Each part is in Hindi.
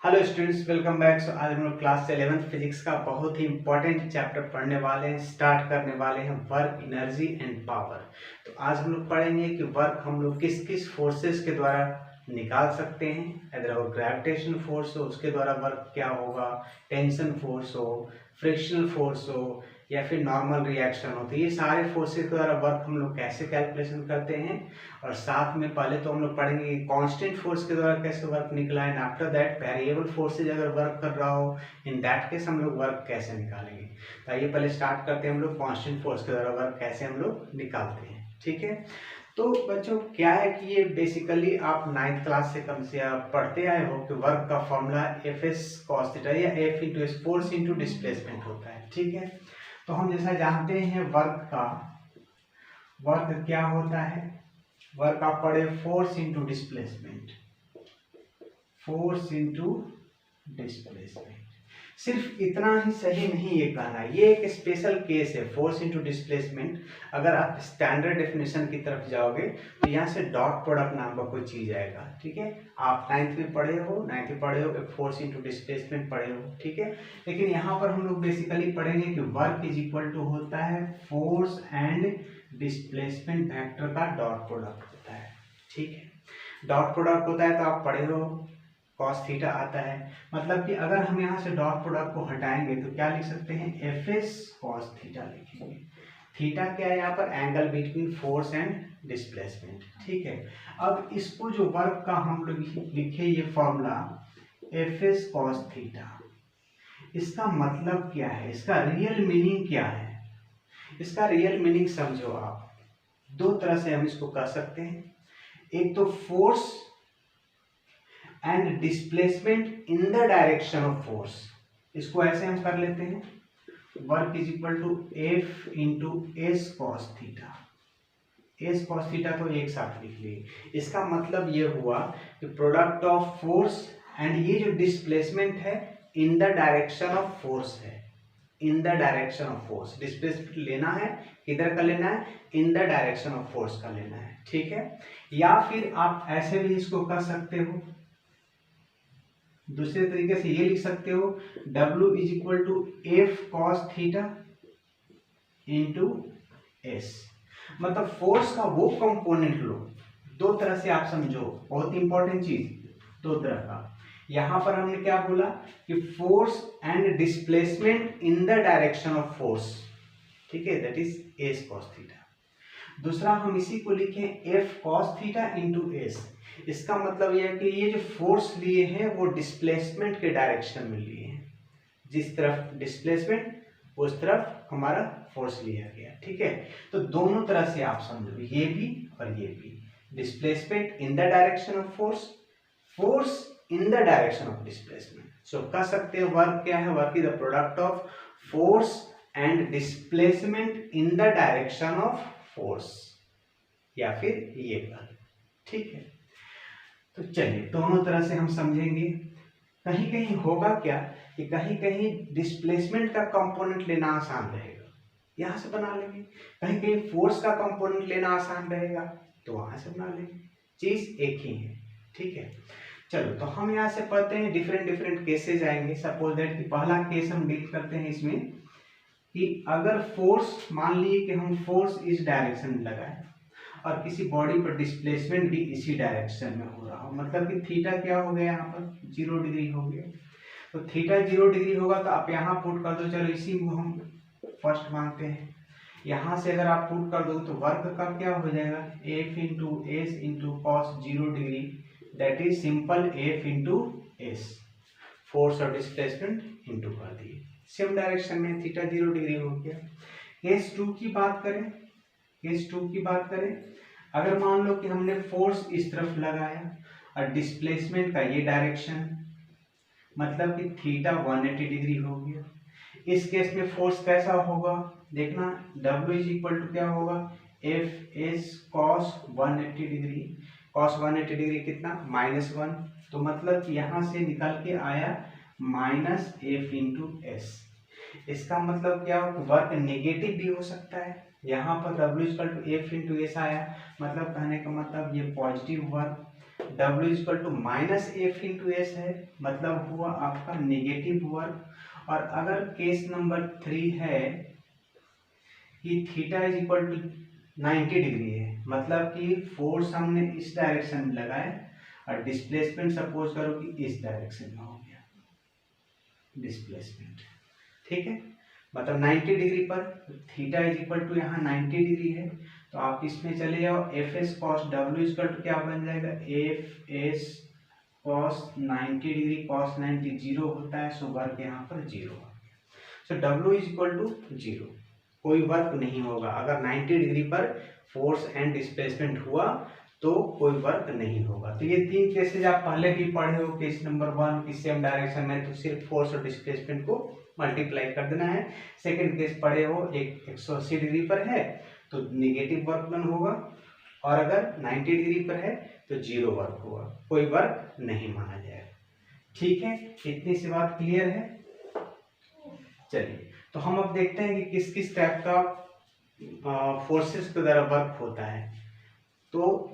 Hello students, welcome back. So आज हम लोग क्लास 11th फिजिक्स का बहुत ही इंपॉर्टेंट चैप्टर पढ़ने वाले हैं, स्टार्ट करने वाले हैं वर्क, एनर्जी एंड पावर। तो आज हम लोग पढ़ेंगे कि वर्क हम लोग किस किस फोर्सेस के द्वारा निकाल सकते हैं। अगर वो ग्रेविटेशन फोर्स हो उसके द्वारा वर्क क्या होगा, टेंशन फोर्स हो, फ्रिक्शनल फोर्स हो या फिर नॉर्मल रिएक्शन हो, तो ये सारे फोर्सेस के द्वारा वर्क हम लोग कैसे कैलकुलेशन करते हैं। और साथ में पहले तो हम लोग पढ़ेंगे कांस्टेंट फोर्स के द्वारा कैसे वर्क निकला है, and after that variable forces अगर वर्क कर रहा हो इन दैट केस हम लोग वर्क कैसे निकालेंगे। तो आइए पहले स्टार्ट करते हैं हम लोग कांस्टेंट फोर्स के द्वारा वर्क कैसे हम लोग निकालते हैं। ठीक है, तो बच्चों क्या है कि ये बेसिकली आप 9th क्लास से कम से आप पढ़ते आए हो कि वर्क का formula F S cos theta या F into S, force into displacement होता है। ठीक है, तो हम जैसा जानते हैं वर्क क्या होता है, वर्क आप पढ़े force into displacement, force into displacement. सिर्फ इतना ही सही नहीं ये कहना, ये एक स्पेशल केस है फोर्स इंटू डिस्प्लेसमेंट। अगर आप स्टैंडर्ड डेफिनेशन की तरफ जाओगे तो यहाँ से डॉट प्रोडक्ट नाम का कोई चीज आएगा। ठीक है, आप 9th में पढ़े हो एक फोर्स इंटू डिस्प्लेसमेंट पढ़े हो। ठीक है, लेकिन यहाँ पर हम लोग बेसिकली पढ़ेंगे कि वर्क इज इक्वल टू होता है फोर्स एंड डिस्प्लेसमेंट वेक्टर का डॉट प्रोडक्ट होता है। ठीक है, डॉट प्रोडक्ट होता है तो आप पढ़े हो कॉस थीटा आता है। मतलब कि अगर हम यहाँ से डॉट प्रोडक्ट को हटाएंगे तो क्या लिख सकते हैं, एफ एस कॉस थीटा लिखेंगे। थीटा क्या है यहाँ पर, angle between force and displacement. ठीक है, अब इसको जो वर्क का हम लोग लिखे ये formula F S cos theta, इसका मतलब क्या है, इसका रियल मीनिंग क्या है। इसका रियल मीनिंग समझो आप, दो तरह से हम इसको कर सकते हैं। एक तो force and displacement in the direction of force, इसको ऐसे हम कर लेते हैं, work is equal to F into S cos theta. S cos theta को एक साथ लिख लिए। इसका मतलब ये हुआ कि प्रोडक्ट ऑफ फोर्स एंड ये जो डिस्प्लेसमेंट है in the direction of force है, in the direction of force. Displacement लेना है, किधर का लेना है, in the direction of force का लेना है। ठीक है, या फिर आप ऐसे भी इसको कर सकते हो, दूसरे तरीके से ये लिख सकते हो, W is equal to F cos theta into S. मतलब फोर्स का वो कंपोनेंट लो, दो तरह से आप समझो, बहुत इंपॉर्टेंट चीज, दो तरह का। यहां पर हमने क्या बोला कि force and displacement in the direction of force. ठीक है, that is S cos theta. दूसरा हम इसी को लिखें F cos theta into S. इसका मतलब यह है कि ये जो फोर्स लिए हैं वो डिस्प्लेसमेंट के डायरेक्शन में लिए हैं, जिस तरफ डिस्प्लेसमेंट उस तरफ हमारा फोर्स लिया गया। ठीक है, तो दोनों तरह से आप समझो, ये भी और ये भी, displacement in the direction of force, force in the direction of displacement. So कह सकते हैं वर्क क्या है, work is the product of force and displacement in the direction of force, या फिर ये पद। ठीक है, तो चलिए दोनों तरह से हम समझेंगे। कहीं कहीं होगा क्या कि कहीं कहीं डिस्प्लेसमेंट का कंपोनेंट लेना आसान रहेगा, यहां से बना लेंगे। कहीं कहीं फोर्स का कंपोनेंट लेना आसान रहेगा तो वहां से बना लेंगे, चीज एक ही है। ठीक है, चलो तो हम यहाँ से पढ़ते हैं, डिफरेंट डिफरेंट केसेस आएंगे। सपोज दैट कि पहला केस हम डील करते हैं इसमें कि अगर फोर्स, मान लीजिए कि हम फोर्स इस डायरेक्शन में लगाए और किसी बॉडी पर डिस्प्लेसमेंट भी इसी डायरेक्शन में हो रहा हो, मतलब कि थीटा क्या हो गया, यहाँ पर 0 डिग्री हो गया। तो थीटा 0 डिग्री होगा तो आप यहाँ पुट कर दो, चलो इसी को हम फर्स्ट मानते हैं। यहाँ से अगर आप पुट कर दो तो वर्क का क्या हो जाएगा, F into S into cos 0 degree, that is simple F into S. Force और डिस्प्लेसमेंट इंटू कर दिए, सेम डायरेक्शन में थीटा 0 डिग्री हो गया। केस 2 की बात करें, केस 2 की बात करें, अगर मान लो कि हमने फोर्स इस तरफ लगाया और डिस्प्लेसमेंट का ये डायरेक्शन, मतलब कि थीटा 180 डिग्री हो गया। इस केस में फोर्स कैसा होगा, देखना, W इज इक्वल टू क्या होगा, F S cos 180 degree. Cos 180 degree कितना, -1, तो मतलब कि यहां से निकल के आया माइनस एफ इंटू एस। इसका मतलब क्या हो, वर्क नेगेटिव भी हो सकता है। यहाँ पर W equal to F into S आया, मतलब कहने का मतलब ये positive work W equal to minus F into S है, मतलब हुआ आपका नेगेटिव वर्क। और अगर केस नंबर 3 है कि theta is equal to 90 degree है, मतलब कि फोर्स हमने इस डायरेक्शन में लगाया और डिस्प्लेसमेंट सपोज करो कि इस डायरेक्शन में हो गया डिस्प्लेसमेंट, ठीक है। मतलब 90 डिग्री पर थीटा इज इक्वल टू यहाँ 90 डिग्री है, तो आप इसमें चले जाओ, F S cos W equal to क्या बन जाएगा, F S cos 90 degree, cos 90 zero होता है, सो वर्क यहाँ पर जीरो आ गया। So W is equal to zero, कोई वर्क नहीं होगा। अगर 90 डिग्री पर फोर्स एंड डिस्प्लेसमेंट हुआ तो कोई वर्क नहीं होगा। तो ये 3 केसेज आप पहले भी पढ़े हो। केस नंबर 1 की सेम डायरेक्शन में तो सिर्फ फोर्स और डिस्प्लेसमेंट को मल्टीप्लाई कर देना है। सेकंड केस पढ़े हो, एक 180 डिग्री पर है तो नेगेटिव वर्क डन होगा, और अगर 90 डिग्री पर है तो जीरो वर्क होगा, कोई वर्क नहीं माना जाएगा। ठीक है, इतनी सी बात क्लियर है। चलिए, तो हम अब देखते हैं कि किस किस टाइप का फोर्सेस के द्वारा वर्क होता है। तो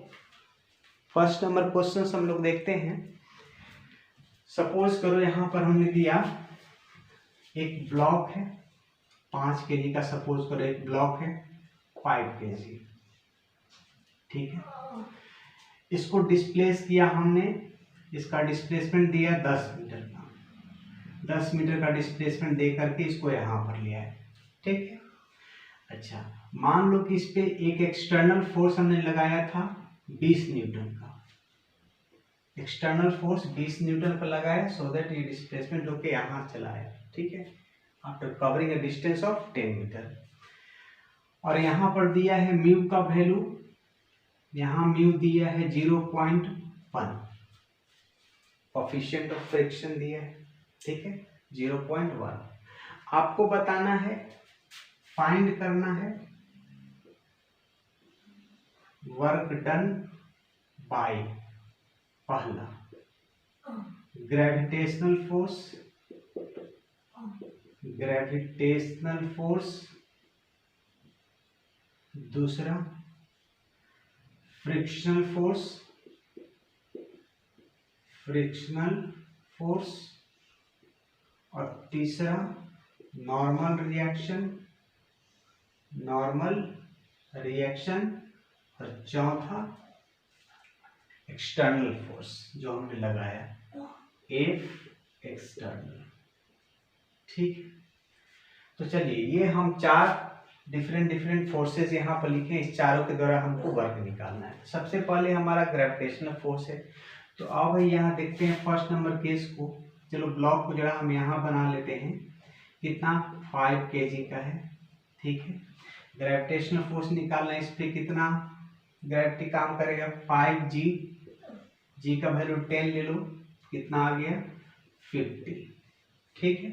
फर्स्ट नंबर क्वेश्चन हम लोग देखते हैं। सपोज करो यहाँ पर हमने दिया एक ब्लॉक है 5 kg का, सपोज करो एक ब्लॉक है 5 kg, ठीक है। इसको डिस्प्लेस किया हमने, इसका डिस्प्लेसमेंट दिया 10 मीटर का, 10 मीटर का डिस्प्लेसमेंट दे करके इसको यहाँ पर लिया है, ठीक है। अच्छा, मान लो कि इस पे एक एक्सटर्नल फोर्स हमने लगाया था 20 न्यूटन का, एक्सटर्नल फोर्स 20 न्यूटन पर लगाया, सो दैट ये डिस्प्लेसमेंट होके यहाँ चला है, ठीक है, after covering a distance of 10 metre. और यहाँ पर दिया है म्यू का वैल्यू, यहाँ म्यू दिया है 0.1, कोफिशिएंट ऑफ फ्रिक्शन दिया है, ठीक है 0.1। आपको बताना है, फाइंड करना है वर्क डन बाय पहला ग्रेविटेशनल फोर्स, ग्रेविटेशनल फोर्स, दूसरा फ्रिक्शनल फोर्स, फ्रिक्शनल फोर्स, और तीसरा नॉर्मल रिएक्शन, नॉर्मल रिएक्शन, और चौथा एक्सटर्नल फोर्स जो हमने लगाया एफ एक्सटर्नल, ठीक। तो चलिए, ये हम 4 डिफरेंट फोर्सेस यहाँ पर लिखे, इस चारों के द्वारा हमको वर्क निकालना है। सबसे पहले हमारा ग्रेविटेशनल फोर्स है, तो अब भाई यहाँ देखते हैं फर्स्ट नंबर केस को। चलो, ब्लॉक को जरा हम यहाँ बना लेते हैं, कितना 5 kg का है, ठीक है। ग्रेविटेशनल फोर्स निकालना है, इस पे कितना ग्रेविटी काम करेगा, 5g, g का वैल्यू 10 ले लो, कितना आ गया 50, ठीक है।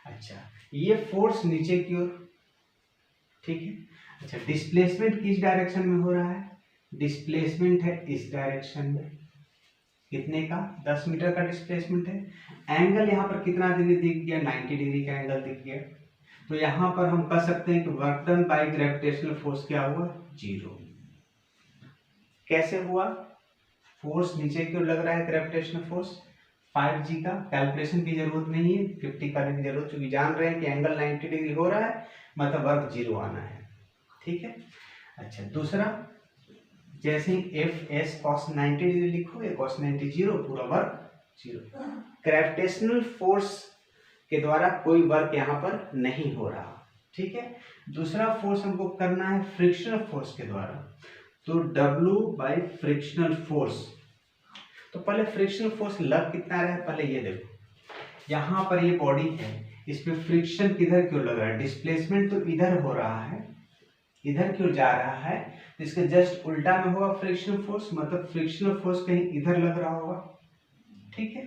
अच्छा, ये फोर्स नीचे की ओर, ठीक है। अच्छा, डिस्प्लेसमेंट किस डायरेक्शन में हो रहा है, डिस्प्लेसमेंट है इस डायरेक्शन में, कितने का 10 मीटर का डिस्प्लेसमेंट है। एंगल यहाँ पर कितना डिग्री दिख गया, 90 डिग्री का एंगल दिख गया। तो यहाँ पर हम कह सकते हैं कि work done by gravitational force क्या हुआ, 0। कैसे हुआ, फोर्स नीचे की ओर लग रहा है, ग्रेविटेशनल फोर्स 5g का, कैलकुलेशन की जरूरत नहीं है, 50 करने की जरूरत, क्योंकि जान रहे हैं कि एंगल 90 डिग्री हो रहा है, मतलब वर्क 0 आना है, ठीक है। अच्छा, दूसरा, जैसे ही एफ एस कॉस 90 डिग्री लिखोगे, कॉस 90 0, पूरा वर्क 0। ग्रेविटेशनल फोर्स के द्वारा कोई वर्क यहाँ पर नहीं हो रहा, ठीक है। दूसरा फोर्स हमको करना है फ्रिक्शनल फोर्स के द्वारा, तो W बाय फ्रिक्शनल फोर्स। तो पहले फ्रिक्शनल फोर्स लग कितना रहा है, पहले ये देखो, यहाँ पर ये बॉडी है, इसमें फ्रिक्शन किधर क्यों लग रहा है, डिस्प्लेसमेंट तो इधर हो रहा है, इधर क्यों जा रहा है, इसके जस्ट उल्टा में होगा फ्रिक्शनल फोर्स, मतलब फ्रिक्शनल फोर्स कहीं इधर लग रहा होगा, ठीक है,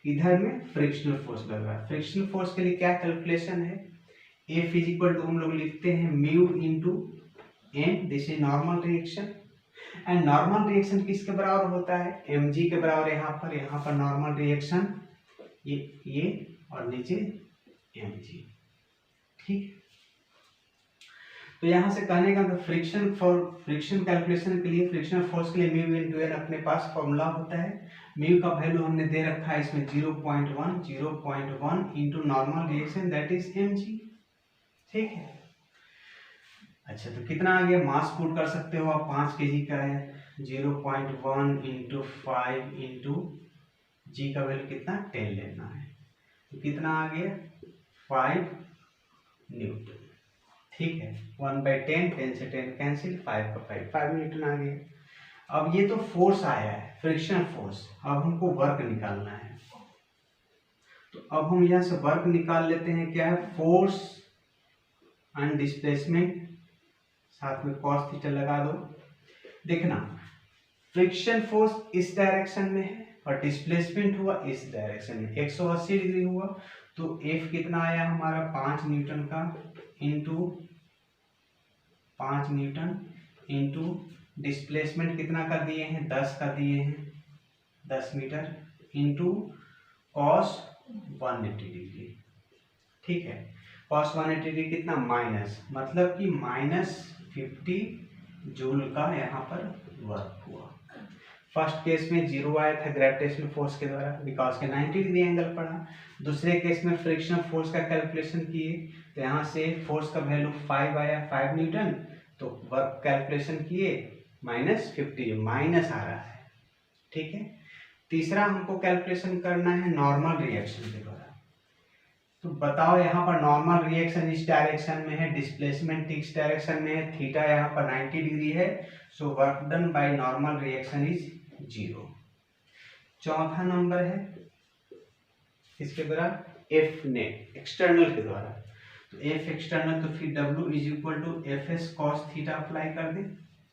इधर में फ्रिक्शनल फोर्स लग रहा है। फ्रिक्शनल फोर्स के लिए क्या कैलकुलेशन है, F इज इक्वल टू हम लोग लिखते हैं mu into N, this is normal reaction, and normal reaction किसके बराबर होता है, mg के बराबर। यहाँ पर नॉर्मल रिएक्शन ये और नीचे mg, ठीक। तो यहाँ से कहने का मतलब फ्रिक्शन कैलकुलेशन के लिए, फ्रिक्शन फोर्स के लिए म्यू इनटू एन अपने पास फॉर्मूला होता है। म्यू का वैल्यू हमने दे रखा है इसमें 0.1 into normal reaction that is mg। ठीक है, अच्छा तो कितना आ गया, मास पुट कर सकते हो आप, 5 kg का है, 0.1 इंटू 5 इंटू जी का वैल्यू कितना 10 लेना है, तो कितना आ गया 5 न्यूटन। ठीक है, 1/10, 10 से 10 कैंसिल, 5 का 5 न्यूटन आ गया। अब ये तो फोर्स आया है, फ्रिक्शन फोर्स, अब हमको वर्क निकालना है। तो अब हम यहाँ से वर्क निकाल लेते हैं, क्या है, फोर्स एंड डिस्प्लेसमेंट, साथ में cos थीटा लगा दो। देखना फ्रिक्शन फोर्स इस डायरेक्शन में है और डिस्प्लेसमेंट हुआ इस डायरेक्शन में, 180 डिग्री हुआ, तो F कितना आया हमारा 5 न्यूटन का इंटू 5 न्यूटन इंटू डिस्प्लेसमेंट कितना कर दिए हैं, 10 का दिए हैं, 10 मीटर इंटू cos 180 डिग्री। ठीक है, cos 180 डिग्री कितना माइनस, मतलब कि -50 जूल का यहाँ पर वर्क हुआ। फर्स्ट केस में 0 आया था ग्रेविटेशनल फोर्स के द्वारा, बिकॉज के 90 डिग्री एंगल पड़ा। दूसरे केस में फ्रिक्शन फोर्स का कैलकुलेशन किए, तो यहाँ से फोर्स का वैल्यू 5 आया, 5 न्यूटन, तो वर्क कैलकुलेशन किए -50, माइनस आ रहा है। ठीक है, तीसरा हमको कैलकुलेशन करना है नॉर्मल रिएक्शन के द्वारा। तो बताओ यहाँ पर नॉर्मल रिएक्शन इस डायरेक्शन में है, डिस्प्लेसमेंट इस डायरेक्शन में है, थीटा यहाँ पर 90 डिग्री है, so work done by normal reaction is 0। चौथा नंबर है इसके द्वारा एफ नेट, एक्सटर्नल के द्वारा। तो एफ एक्सटर्नल, तो फिर W is equal to F S cos theta apply कर दे।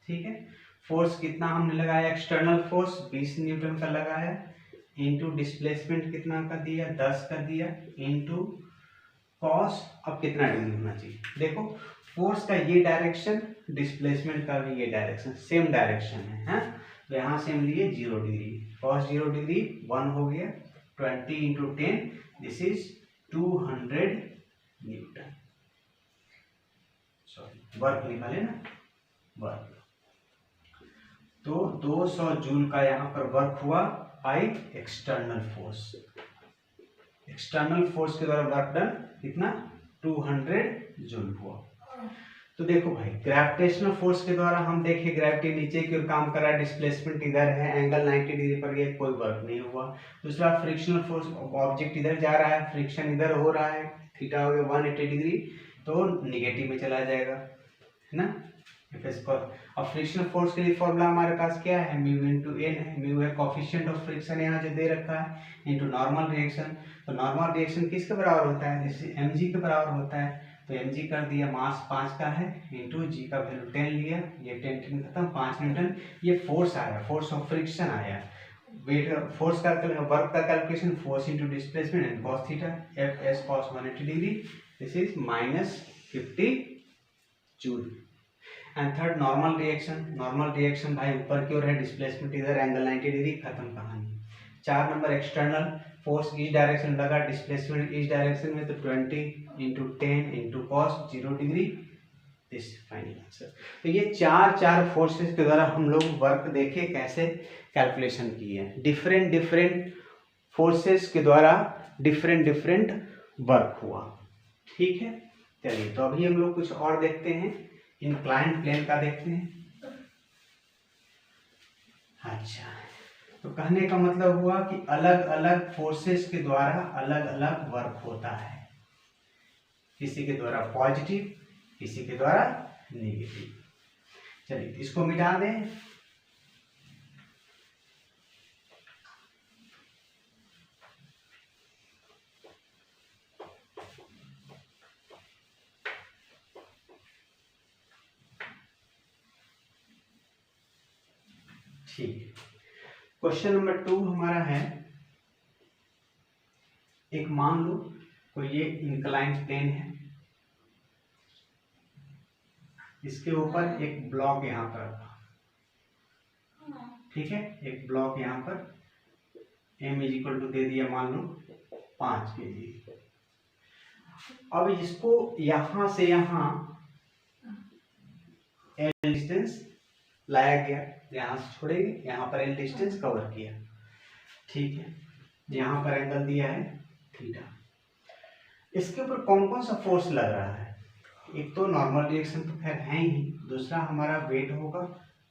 ठीक है, फोर्स कितना हमने लगाया, एक्सटर्नल फोर्स 20 न्यूटन का लगाया, इंटू डिस्प्लेसमेंट कितना का दिया, 10 का दिया, इंटू कॉस, अब कितना डिग्री होना चाहिए, देखो फोर्स का ये डायरेक्शन, डिस्प्लेसमेंट का भी ये डायरेक्शन, सेम डायरेक्शन है, तो यहाँ से हम लिए 0 डिग्री, कॉस 0 डिग्री 1 हो गया, 20 into 10, this is 200 Newton. Sorry, work निकाले ना, वर्क, तो 200 जूल का यहाँ पर वर्क हुआ by external force. External force के द्वारा वर्क डन कितना 200 जूल हुआ। तो देखो भाई, ग्रेविटेशनल फोर्स के द्वारा हम देखे ग्रेविटी नीचे की ओर काम कर रहा है, डिस्प्लेसमेंट इधर है, एंगल 90 डिग्री पर गया, कोई वर्क नहीं हुआ। दूसरा फ्रिक्शनल फोर्स, ऑब्जेक्ट इधर जा रहा है, फ्रिक्शन इधर हो रहा है, थीटा हो गया 180 डिग्री, तो निगेटिव में चला जाएगा, है ना। अब फ्रिक्शनल फोर्स के लिए फॉर्मूला हमारे पास क्या है, म्यू इनटू एन है, म्यू है कोफिशिएंट ऑफ फ्रिक्शन यहाँ जो दे रखा है, इनटू नॉर्मल रिएक्शन। तो नॉर्मल रिएक्शन किसके बराबर होता है, जैसे mg के बराबर होता है, तो mg कर दिया, मास 5 का है, इंटू जी का वैल्यू 10 लिया, ये 10 खत्म, 5 न्यूटन, ये फोर्स आया, फोर्स ऑफ फ्रिक्शन आया। वेट फोर्स का वर्क का calculation, force into displacement and cos theta, F S cos 180 degree, this is -50 joule. And third normal reaction, normal reaction भाई ऊपर की ओर है, डिस्प्लेसमेंट इधर, एंगल 90 डिग्री, खत्म कहानी। 4 नंबर एक्सटर्नल फोर्स इस डायरेक्शन लगा, डिस्प्लेसमेंट इस डायरेक्शन में, तो 20 into 10 into cos 0 degree, this final answer. तो ये चार फोर्सेस के द्वारा हम लोग वर्क देखे कैसे कैलकुलेशन किए हैं, डिफरेंट फोर्सेस के द्वारा डिफरेंट वर्क हुआ। ठीक है, चलिए तो अभी हम लोग कुछ और देखते हैं, इंक्लाइंड प्लेन का देखते हैं। अच्छा, तो कहने का मतलब हुआ कि अलग अलग फोर्सेस के द्वारा अलग अलग वर्क होता है, किसी के द्वारा पॉजिटिव, किसी के द्वारा नेगेटिव। चलिए इसको मिटा दें। ठीक है, क्वेश्चन नंबर 2 हमारा है, एक मान लो कोई ये इंक्लाइंड प्लेन है, इसके ऊपर एक ब्लॉक यहाँ पर, ठीक है, एक ब्लॉक यहाँ पर m इज इक्वल टू दे दिया मान लो 5 kg। अब इसको यहाँ से यहाँ एल डिस्टेंस लाया गया, यहाँ से छोड़ेंगे, यहाँ पर एल डिस्टेंस कवर किया, ठीक है। यहाँ पर एंगल दिया है थीटा। इसके ऊपर कौन कौन सा फोर्स लग रहा है? एक तो नॉर्मल रिएक्शन तो खैर है ही, दूसरा हमारा वेट होगा,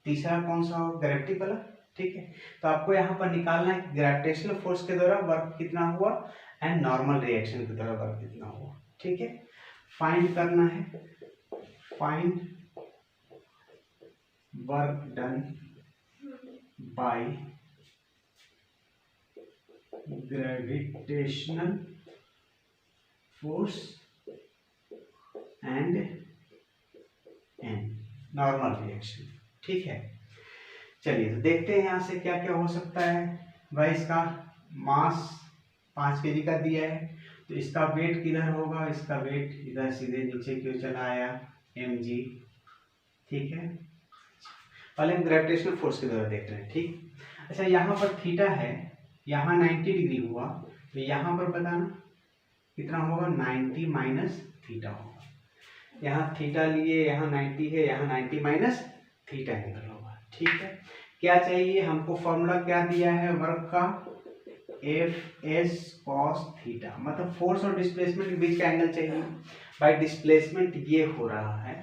तीसरा कौन सा होगा? ग्रेविटी वाला, ठीक है। तो आपको यहाँ पर निकालना है ग्रेविटेशनल फोर्स के द्वारा वर्क कितना हुआ एंड नॉर्मल रिएक्शन के द्वारा वर्क कितना हुआ, ठीक है। फाइंड करना है, find work done by gravitational force and normal reaction, ठीक है। चलिए तो देखते हैं यहाँ से क्या क्या हो सकता है। भाई इसका मास 5 kg का दिया है, तो इसका वेट किधर होगा? इसका वेट इधर सीधे नीचे क्यों चला आया? mg, ठीक है। पहले हम ग्रेविटेशनल फोर्स के द्वारा देख रहे हैं, ठीक। अच्छा यहाँ पर थीटा है, यहाँ 90 डिग्री हुआ, तो यहाँ पर बताना कितना होगा? 90 माइनस थीटा होगा। यहाँ थीटा लिए, यहाँ 90 है, यहाँ 90 माइनस थीटा एंगल होगा, ठीक है। क्या चाहिए हमको? फॉर्मूला क्या दिया है वर्क का? एफ एस कॉस थीटा, मतलब फोर्स और डिस्प्लेसमेंट के बीच का एंगल चाहिए। भाई डिस्प्लेसमेंट ये हो रहा है,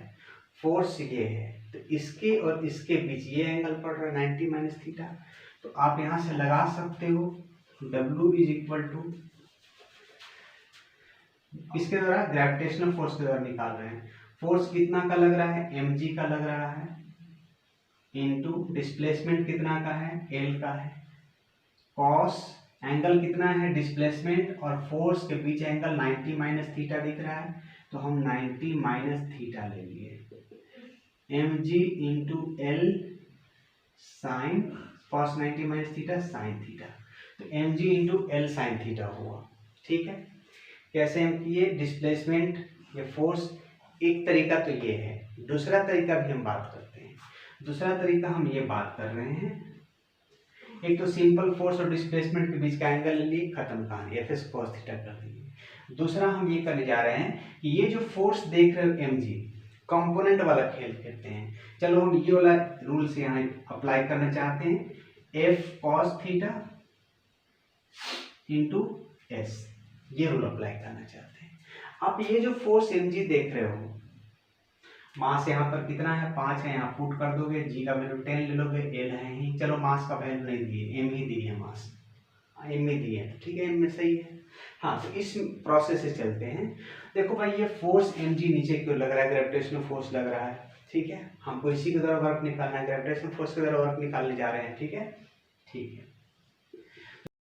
फोर्स ये है, तो इसके और इसके बीच ये एंगल पड़ रहा है 90 माइनस थीटा। तो आप यहाँ से लगा सकते हो W इज इक्वल टू, इसके द्वारा ग्रेविटेशनल फोर्स के द्वारा निकाल रहे हैं, फोर्स कितना का लग रहा है? mg का लग रहा है, इनटू डिस्प्लेसमेंट कितना का है? l का है, कॉस एंगल कितना है? डिस्प्लेसमेंट और फोर्स के बीच एंगल 90 माइनस थीटा दिख रहा है, तो हम 90 माइनस थीटा ले लिए, mg into l sine cos 90 minus theta sine theta, तो mg into l sine theta हुआ, ठीक है। कैसे हम किए? डिस्प्लेसमेंट या फोर्स, एक तरीका तो ये है, दूसरा तरीका भी हम बात करते हैं। दूसरा तरीका हम ये बात कर रहे हैं, एक तो सिंपल फोर्स और डिस्प्लेसमेंट के बीच का एंगल ले लिए, खत्म कहानी, एफ एस कॉस थीटा कर दिए। दूसरा हम ये करने जा रहे हैं कि ये जो फोर्स देख रहे हो mg, कंपोनेंट वाला खेल खेलते हैं। चलो हम ये वाला रूल से यहाँ अप्लाई करना चाहते हैं, F cos theta into S, ये रूल अप्लाई करना चाहते हैं। आप ये जो फोर्स mg देख रहे हो, मास यहाँ पर कितना है? 5 है, यहाँ पुट कर दोगे, g का वैल्यू 10 ले लोगे, l है ही, चलो मास का वैल्यू नहीं दिए, m ही दिए, मास m ही दिए, ठीक है, m में सही है। हाँ, तो इस प्रोसेस से चलते हैं। देखो भाई ये फोर्स mg नीचे क्यों लग रहा है? ग्रेविटेशनल फोर्स लग रहा है, ठीक है। हमको इसी के द्वारा वर्क निकालना है, ग्रेविटेशनल फोर्स के द्वारा वर्क निकालने जा रहे हैं, ठीक है, ठीक है।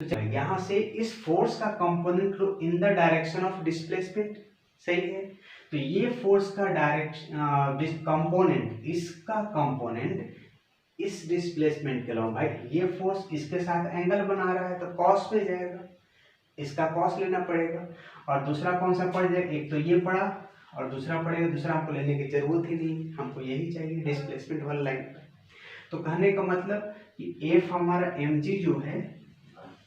तो यहाँ से इस फोर्स का component low in the direction of displacement, सही है। तो ये फोर्स का डायरेक्शन कंपोनेंट, इसका कंपोनेंट इस डिस्प्लेसमेंट के अलावा, भाई ये फोर्स इसके साथ एंगल बना रहा है तो कॉस पे जाएगा, इसका कॉस लेना पड़ेगा। और दूसरा कौन सा पड़ जाएगा? एक तो ये पड़ा और दूसरा पड़ेगा, दूसरा हमको लेने की जरूरत ही नहीं, हमको यही चाहिए डिस्प्लेसमेंट वाला लाइन। तो कहने का मतलब कि एफ हमारा mg जो है,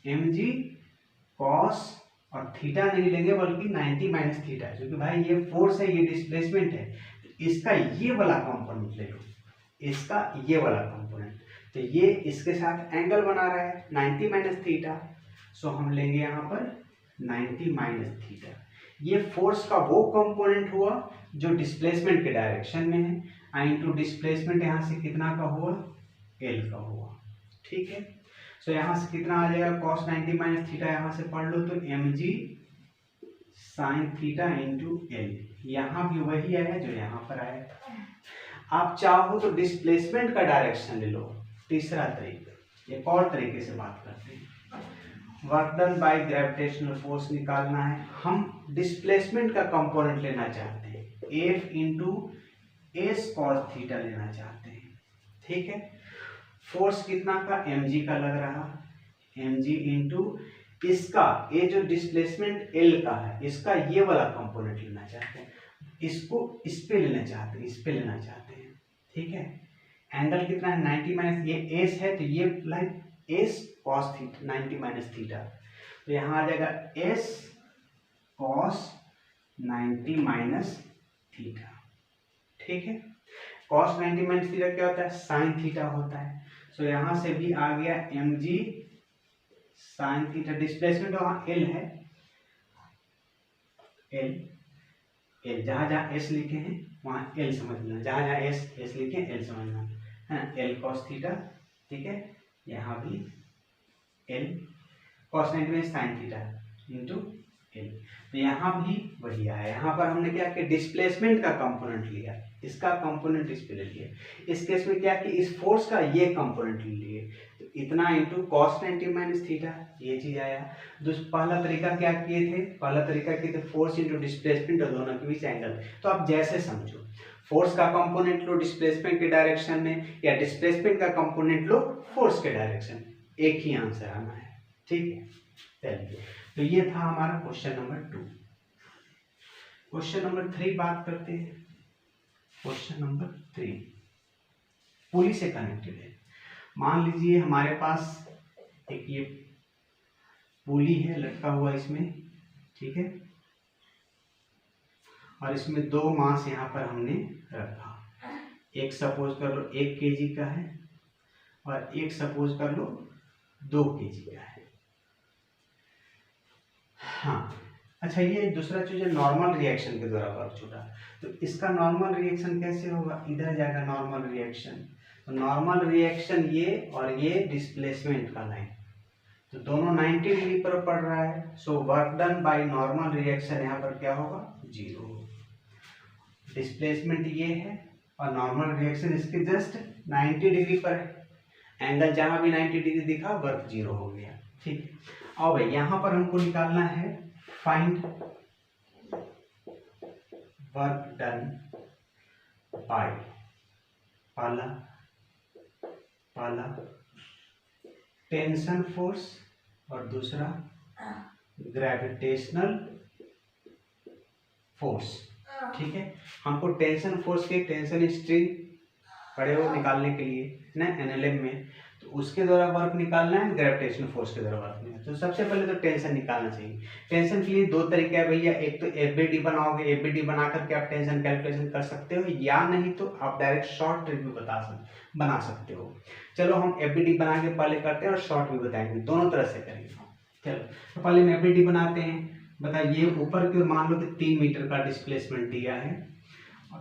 mg कॉस और थीटा नहीं लेंगे बल्कि 90 माइनस थीटा, क्योंकि भाई ये फोर्स है, ये डिस्प्लेसमेंट है, तो इसका ये वाला कंपोनेंट ले लो, इसका ये वाला कंपोनेंट, तो ये इसके साथ एंगल बना रहा है 90 माइनस थीटा, सो हम लेंगे यहाँ पर 90 माइनस थीटा। ये फोर्स का वो कंपोनेंट हुआ जो डिस्प्लेसमेंट के डायरेक्शन में है, इनटू डिस्प्लेसमेंट यहाँ से कितना का हुआ? l का हुआ, ठीक है। सो यहाँ से कितना आ जाएगा? cos 90 माइनस थीटा यहाँ से पढ़ लो, तो mg sine theta into l, यहाँ भी वही आया जो यहाँ पर आया। आप चाहो तो डिस्प्लेसमेंट का डायरेक्शन ले लो, तीसरा तरीका। एक और तरीके से बात करते हैं, work done by gravitational force निकालना है, हम डिस्प्लेसमेंट का कंपोनेंट लेना चाहते हैं, f into S cos theta लेना चाहते हैं, ठीक है। फोर्स कितना का? mg का लग रहा, mg इंटू इसका, ये जो डिस्प्लेसमेंट l का है, इसका ये वाला कंपोनेंट लेना चाहते हैं, इसको इस पे लेना चाहते हैं, इस पे लेना चाहते हैं, ठीक है। एंगल कितना है? 90 माइनस, ये s है तो ये line s cos theta 90 minus theta, तो यहाँ आ जाएगा s cos 90 माइनस थीटा, ठीक है। cos 90 माइनस थीटा क्या होता है, साइन थीटा होता है। सो यहाँ से भी आ गया mg साइन थीटा। डिस्प्लेसमेंट वहाँ l है, l जहाँ जहाँ s लिखे हैं वहाँ l समझना, जहाँ जहाँ s लिखे l समझना है, l cos थीटा, ठीक है। यहाँ भी l cos 90 minus sine theta into l। तो यहाँ भी वही आया। यहाँ पर हमने क्या किया, डिस्प्लेसमेंट का कंपोनेंट लिया, इसका कंपोनेंट इस पे ले लिया। इस केस में क्या कि इस फोर्स का ये कंपोनेंट ले लिए, तो इतना इंटू cos 90 माइनस थीटा, ये चीज आया। पहला तरीका क्या किए थे, पहला तरीका किए थे फोर्स इंटू डिस्प्लेसमेंट और दोनों के बीच एंगल। तो आप जैसे समझो, फोर्स का कंपोनेंट लो डिस्प्लेसमेंट के डायरेक्शन में, या डिस्प्लेसमेंट का कंपोनेंट लो फोर्स के डायरेक्शन में, एक ही आंसर आना है, ठीक है। चलिए, तो ये था हमारा क्वेश्चन नंबर 2। क्वेश्चन नंबर 3 बात करते हैं। क्वेश्चन नंबर 3 पुली से कनेक्टेड है। मान लीजिए हमारे पास एक ये पुली है लटका हुआ इसमें, ठीक है, और इसमें 2 मास यहाँ पर हमने रखा। एक सपोज कर लो 1 kg का है, और एक सपोज कर लो 2 kg का है। हाँ, अच्छा, ये दूसरा चीज है नॉर्मल रिएक्शन के द्वारा वर्क छूटा। तो इसका नॉर्मल रिएक्शन कैसे होगा, इधर जाएगा नॉर्मल रिएक्शन। तो नॉर्मल रिएक्शन ये और ये डिस्प्लेसमेंट का लाइन, तो दोनों 90 डिग्री पर पड़ रहा है। So work done by normal reaction यहाँ पर क्या होगा, 0। डिस्प्लेसमेंट ये है और नॉर्मल रिएक्शन इसके जस्ट 90 डिग्री पर है। एंगल जहां भी 90 डिग्री दिखा वर्क 0 हो गया, ठीक है। अब भाई यहाँ पर हमको निकालना है फाइंड वर्क डन बाय पहला टेंशन फोर्स और दूसरा ग्रेविटेशनल फोर्स, ठीक है। हमको टेंशन फोर्स के टेंशन स्ट्रिंग पड़े हो निकालने के लिए ना एनएलएम में, तो उसके द्वारा वर्क निकालना है, ग्रेविटेशनल फोर्स के द्वारा वर्क निकालना है। तो सबसे पहले तो टेंशन निकालना चाहिए। टेंशन के लिए 2 तरीके है भैया, एक तो एफबीडी बनाओगे, एफबीडी बना करके आप टेंशन कैलकुलेशन कर सकते हो, या नहीं तो आप डायरेक्ट शॉर्ट ट्रिक भी बना सकते हो। चलो हम एफबीडी बना के पहले करते हैं और शॉर्ट भी बताएंगे, दोनों तरह से करेंगे। चलो तो पहले हम एफबीडी बनाते हैं। बताइए ऊपर की ओर मान लो कि 3 मीटर का डिस्प्लेसमेंट दिया है,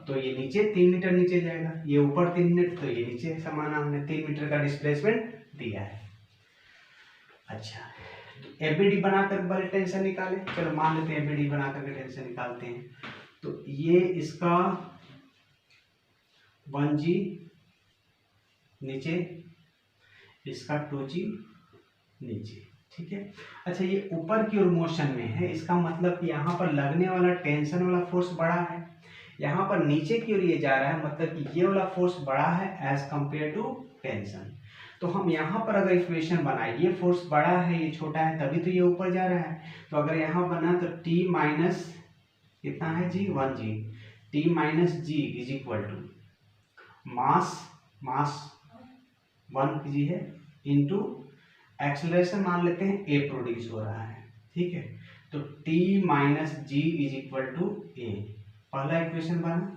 तो ये नीचे 3 मीटर नीचे जाएगा, ये ऊपर 3 मीटर, तो ये नीचे समान हमने 3 मीटर का डिस्प्लेसमेंट दिया है। अच्छा, तो एफबीडी बनाकर पहले टेंशन निकाले। चलो मान लेते हैं एफबीडी बनाकर के टेंशन निकालते हैं। तो ये इसका 1G नीचे, इसका 2G नीचे, ठीक है। अच्छा, ये ऊपर की ओर मोशन में है, इसका मतलब कि यहाँ पर लगने वाला टेंशन वाला फोर्स बड़ा है, यहाँ पर नीचे की ओर ये जा रहा है, मतलब कि ये वाला फोर्स बड़ा है एज कंपेयर टू टेंशन। तो हम यहाँ पर अगर इक्वेशन बनाए, ये फोर्स बड़ा है ये छोटा है, तभी तो ये ऊपर जा रहा है। तो अगर यहाँ बना तो T माइनस कितना है G, 1G, T minus G is equal to mass 1G है इंटू एक्सेलरेशन मान लेते हैं A प्रोड्यूस हो रहा है, ठीक है। तो T minus G is equal to A, पहला इक्वेशन बना।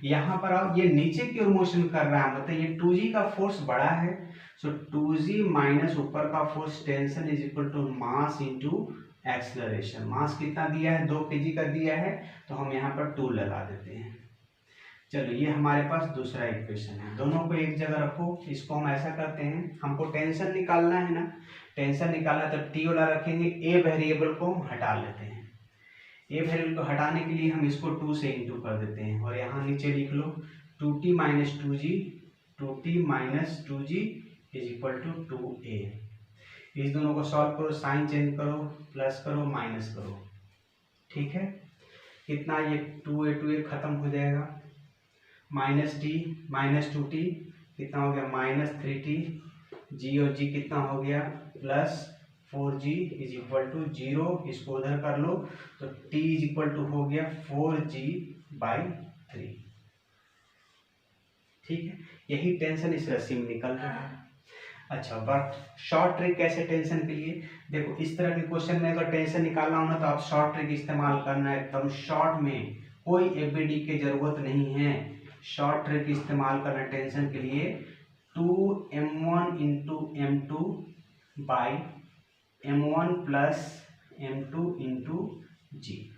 यहाँ पर आओ, ये नीचे की ओर मोशन कर रहा है, मतलब ये 2G का फोर्स बड़ा है। सो 2G माइनस ऊपर का force tension is equal to mass into acceleration. Mass कितना दिया है, 2 kg का दिया है, तो हम यहाँ पर 2 लगा देते हैं। चलो ये हमारे पास दूसरा इक्वेशन है, दोनों को एक जगह रखो। इसको हम ऐसा करते हैं, हमको टेंशन निकालना है ना, टेंशन निकालना तो T वाला रखेंगे, A वेरिएबल को हम हटा लेते हैं। ए वेरिएबल को हटाने के लिए हम इसको 2 से इंटू कर देते हैं, और यहाँ नीचे लिख लो 2T minus 2G, 2T minus 2G is equal to 2A। इस दोनों को सॉल्व करो, साइन चेंज करो, प्लस करो, माइनस करो, ठीक है। कितना, ये 2A खत्म हो जाएगा, माइनस T माइनस 2T कितना हो गया, माइनस 3T, G और G कितना हो गया, plus 4G is equal to 0। इसको उधर कर लो तो T इज इक्वल टू हो गया 4G/3, ठीक है। यही टेंशन इस रस्सी में निकल रहा है। अच्छा, बट शॉर्ट ट्रिक कैसे टेंशन के लिए, देखो इस तरह के क्वेश्चन में अगर टेंशन निकालना हो ना, तो आप शॉर्ट ट्रिक इस्तेमाल करना है एकदम शॉर्ट में, कोई एफबीडी की जरूरत नहीं है। शॉर्ट ट्रिक इस्तेमाल करना टेंशन के लिए, 2m1 into m2 by m1 plus m2 into g.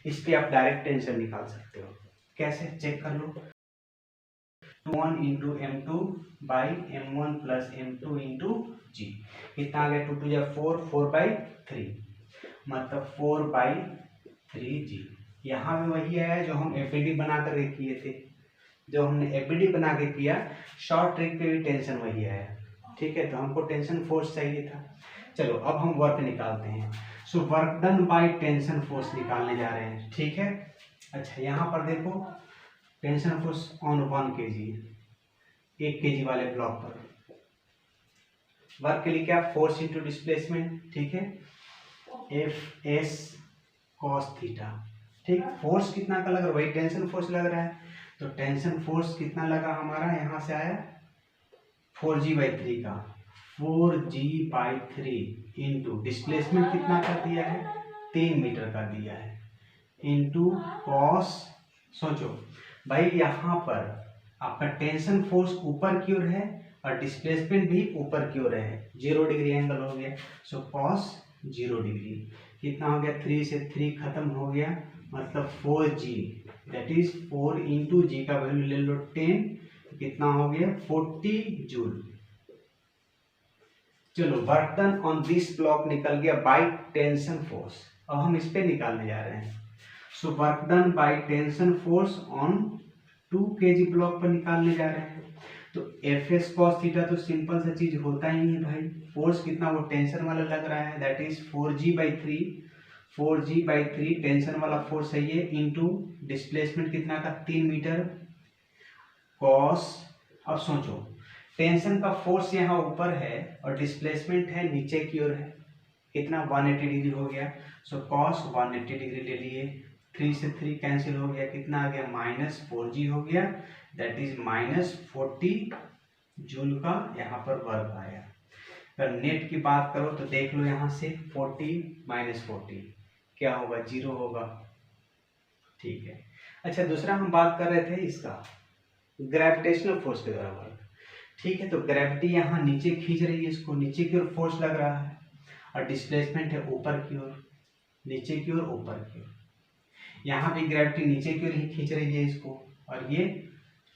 इस पे आप डायरेक्ट टेंशन निकाल सकते हो। कैसे, चेक कर लो। 1 into m2 by m1 plus m2 into g, कितना आ गया, 2 2 4, 4/3, मतलब 4/3g। यहाँ भी वही आया जो हम एफईडी बना कर किए थे, जो हमने एफईडी बना के किया, शॉर्ट ट्रिक पे भी टेंशन वही आया। ठीक है, तो हमको टेंशन फोर्स चाहिए था। चलो अब हम वर्क निकालते हैं। So work done by tension force निकालने जा रहे हैं। ठीक है, अच्छा यहाँ पर देखो, tension force on 1 kg, 1 kg वाले ब्लॉक पर। वर्क के लिए क्या, फोर्स इंटू डिस्प्लेसमेंट। ठीक है, एफ एस कॉस थीटा। ठीक, फोर्स कितना का लग रहा है, वही टेंशन फोर्स लग रहा है, तो टेंशन फोर्स कितना लगा हमारा, यहाँ से आया 4g/3 का, 4g/3 इंटू डिस्प्लेसमेंट कितना कर दिया है, 3 मीटर का दिया है, इंटू कॉस। सोचो भाई, यहाँ पर आपका टेंशन फोर्स ऊपर की ओर है और डिस्प्लेसमेंट भी ऊपर की ओर है, 0 डिग्री एंगल हो गया। सो कॉस 0 डिग्री कितना हो गया, 3 से 3 खत्म हो गया, मतलब 4g, दैट इज 4 इंटू जी का वैल्यू ले लो 10, कितना हो गया 40 जूल। चलो, work done on this block निकल गया बाय टेंशन फोर्स। अब हम इस पे निकालने जा रहे हैं। So work done by tension force on 2 kg block पर निकालने जा रहे हैं। तो एफ एस कॉस थीटा तो सिंपल सा चीज होता ही है भाई, फोर्स कितना वो टेंशन वाला लग रहा है, that is 4g/3, 4g/3 tension वाला फोर्स है ये, इंटू डिस्प्लेसमेंट कितना का 3 मीटर, कॉस। अब सोचो, टेंशन का फोर्स यहाँ ऊपर है और डिस्प्लेसमेंट है नीचे की ओर है, कितना 180 डिग्री हो गया। सो कॉस 180 डिग्री ले लिए, 3 से 3 कैंसिल हो गया, कितना आ गया, -4g हो गया, दैट इज -40 जूल का यहाँ पर वर्क आया। अगर नेट की बात करो तो देख लो, यहाँ से 40 - 40 क्या होगा, 0 होगा। ठीक है, अच्छा दूसरा हम बात कर रहे थे इसका, ग्रेविटेशनल फोर्स के द्वारा वर्क। ठीक है, तो ग्रेविटी यहाँ नीचे खींच रही है, इसको नीचे की ओर फोर्स लग रहा है, और डिस्प्लेसमेंट है ऊपर की ओर, नीचे की ओर ऊपर की ओर। यहाँ भी ग्रेविटी नीचे की ओर ही खींच रही है इसको, और ये